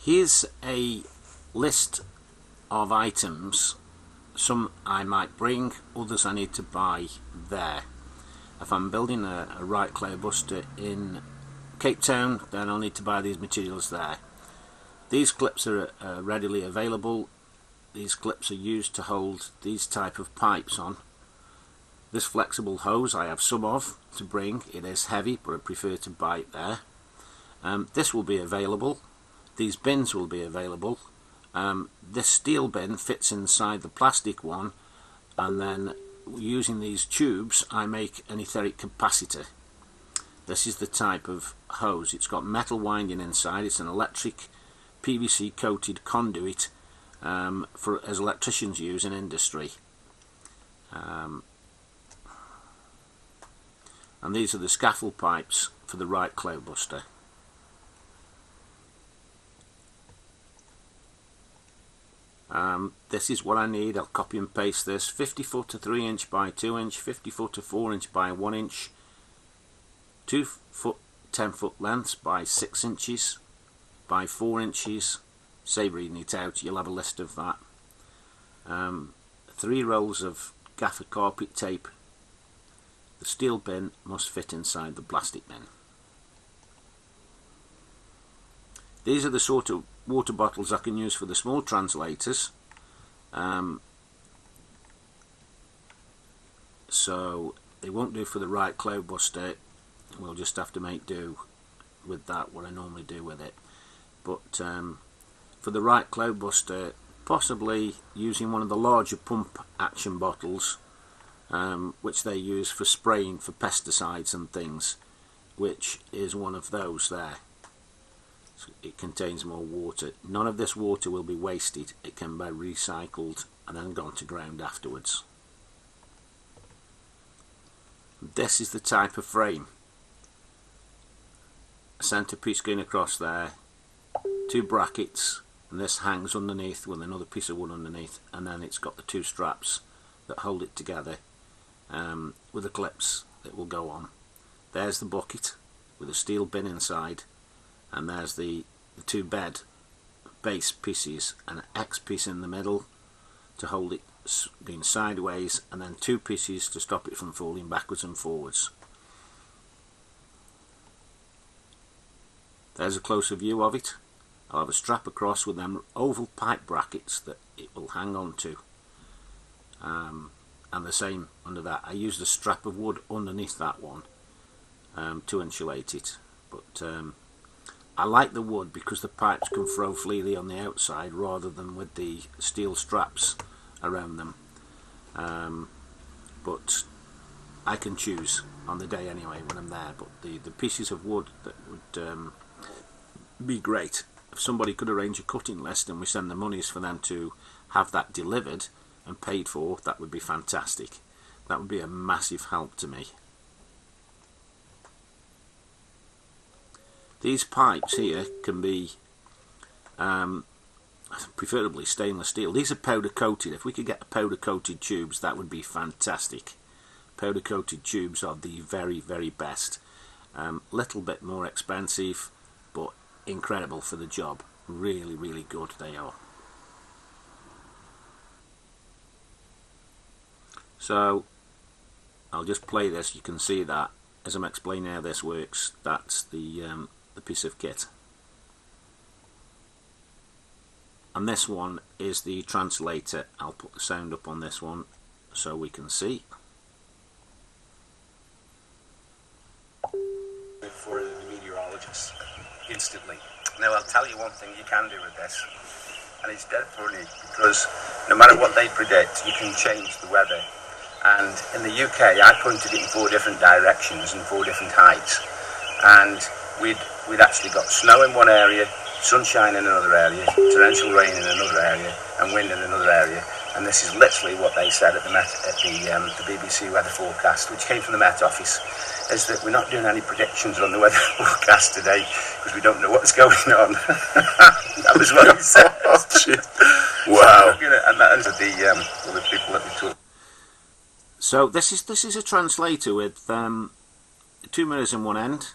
Here's a list of items. Some I might bring, others I need to buy there. If I'm building a right cloudbuster in Cape Town, then I'll need to buy these materials there. These clips are readily available. These clips are used to hold these type of pipes on. This flexible hose I have some of to bring. It is heavy, but I prefer to buy it there. This will be available. These bins will be available. This steel bin fits inside the plastic one, and then using these tubes I make an etheric capacitor. This is the type of hose. It's got metal winding inside. It's an electric PVC coated conduit as electricians use in industry. And these are the scaffold pipes for the right cloudbuster. This is what I need. I'll copy and paste this. 50 foot to 3 inch by 2 inch, 50 foot to 4 inch by 1 inch, 2 foot 10 foot lengths by 6 inches by 4 inches. Save reading it out, you'll have a list of that. 3 rolls of gaffer carpet tape. The steel bin must fit inside the plastic bin. These are the sort of water bottles I can use for the small translators. So they won't do for the right cloudbuster. We'll just have to make do with that, what I normally do with it. But for the right cloudbuster, possibly using one of the larger pump action bottles, which they use for spraying for pesticides and things, which is one of those there. So it contains more water. None of this water will be wasted. It can be recycled and then gone to ground afterwards. This is the type of frame. A centerpiece going across there, 2 brackets, and this hangs underneath with another piece of wood underneath, and then it's got the 2 straps that hold it together with the clips that will go on. There's the bucket with a steel bin inside, and there's the 2 bed base pieces and an X piece in the middle to hold it going sideways, and then 2 pieces to stop it from falling backwards and forwards. There's a closer view of it. I'll have a strap across with them oval pipe brackets that it will hang on to, and the same under that. I used a strap of wood underneath that one to insulate it, but I like the wood because the pipes can flow freely on the outside rather than with the steel straps around them. But I can choose on the day anyway when I'm there. But the pieces of wood that would be great. If somebody could arrange a cutting list and we send the monies for them to have that delivered and paid for, that would be fantastic. That would be a massive help to me. These pipes here can be preferably stainless steel. These are powder coated. If we could get powder coated tubes, that would be fantastic. Powder coated tubes are the very, very best. Little bit more expensive, but incredible for the job. Really, really good they are. So I'll just play this. You can see that as I'm explaining how this works. That's the piece of kit, and this one is the translator. I'll put the sound up on this one so we can see. For the meteorologists instantly. Now I'll tell you one thing you can do with this, and it's dead funny because no matter what they predict, you can change the weather. And in the UK, I pointed it in 4 different directions and 4 different heights, and we'd actually got snow in one area, sunshine in another area, torrential rain in another area, and wind in another area. And this is literally what they said at the BBC weather forecast, which came from the Met Office, is that we're not doing any predictions on the weather forecast today because we don't know what's going on. That was what he said. Wow. And that is the people that we took. So this is a translator with 2 mirrors in one end,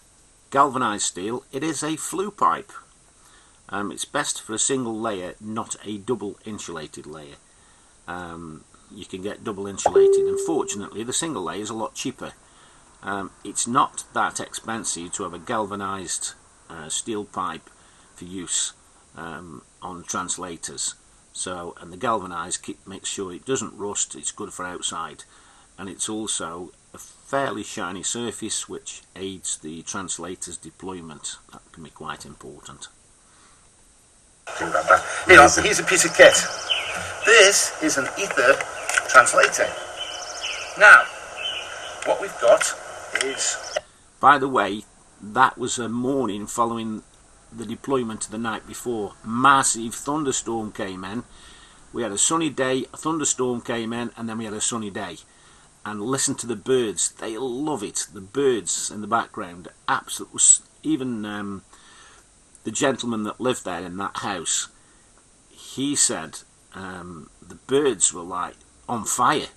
galvanized steel. It is a flue pipe. It's best for a single layer, not a double insulated layer. You can get double insulated, and fortunately the single layer is a lot cheaper. It's not that expensive to have a galvanized steel pipe for use on translators. So, and the galvanized makes sure it doesn't rust, it's good for outside, and it's also a fairly shiny surface which aids the translator's deployment. That can be quite important. Here's a piece of kit. This is an ether translator. Now, what we've got is... By the way, that was a morning following the deployment the night before. Massive thunderstorm came in. We had a sunny day, a thunderstorm came in, and then we had a sunny day. And listen to the birds, they love it. The birds in the background, absolutely. Even the gentleman that lived there in that house, he said the birds were like on fire.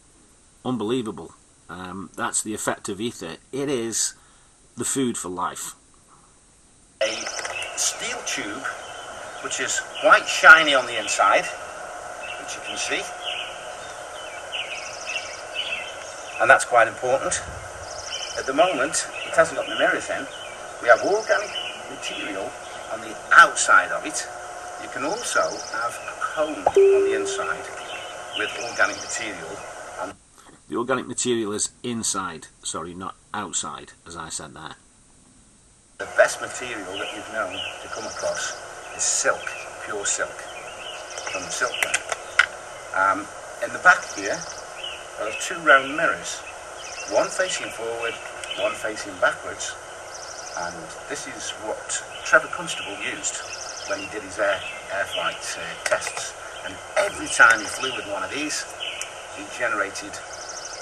Unbelievable. That's the effect of ether. It is the food for life. A steel tube which is quite shiny on the inside, which you can see, and that's quite important. At the moment it hasn't got the mirrors in. We have organic material on the outside of it. You can also have a cone on the inside with organic material. And the organic material is inside, sorry, not outside, as I said there. the best material that you've known to come across is silk, pure silk, from the silkworm. In the back here, there are two round mirrors, one facing forward, one facing backwards, and this is what Trevor Constable used when he did his air flight tests, and every time he flew with one of these, he generated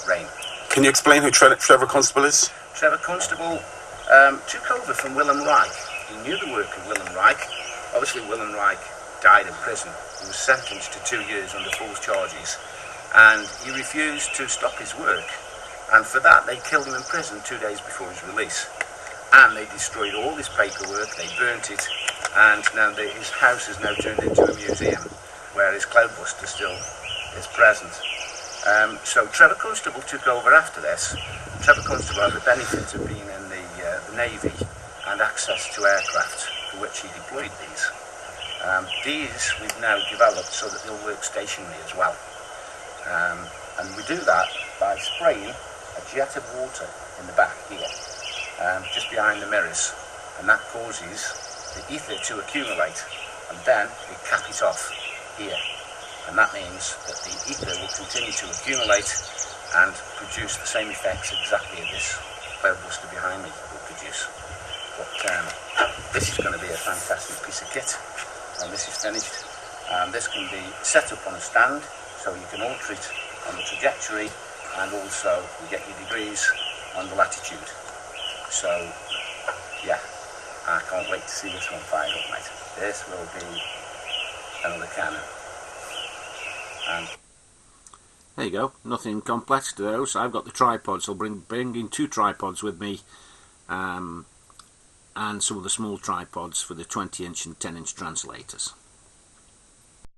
rain. Can you explain who Trevor Constable is? Trevor Constable took over from Willem Reich. He knew the work of Willem Reich. Obviously Willem Reich died in prison. He was sentenced to 2 years under false charges, and he refused to stop his work, and for that they killed him in prison 2 days before his release, and they destroyed all his paperwork, they burnt it, and now his house is now turned into a museum where his cloudbuster still is present. So Trevor Constable took over after this. Trevor Constable had the benefit of being in the Navy and access to aircraft, for which he deployed these. These we've now developed so that they'll work stationary as well. And we do that by spraying a jet of water in the back here, just behind the mirrors, and that causes the ether to accumulate, and then we cap it off here. And that means that the ether will continue to accumulate and produce the same effects exactly as this cloudbuster behind me will produce. But this is going to be a fantastic piece of kit when this is finished. This can be set up on a stand, so you can alter it on the trajectory, and also you get your degrees on the latitude. So yeah, I can't wait to see this one fired up, mate. This will be another cannon. And there you go, nothing complex to those. I've got the tripods, I'll bring in 2 tripods with me, and some of the small tripods for the 20-inch and 10-inch translators.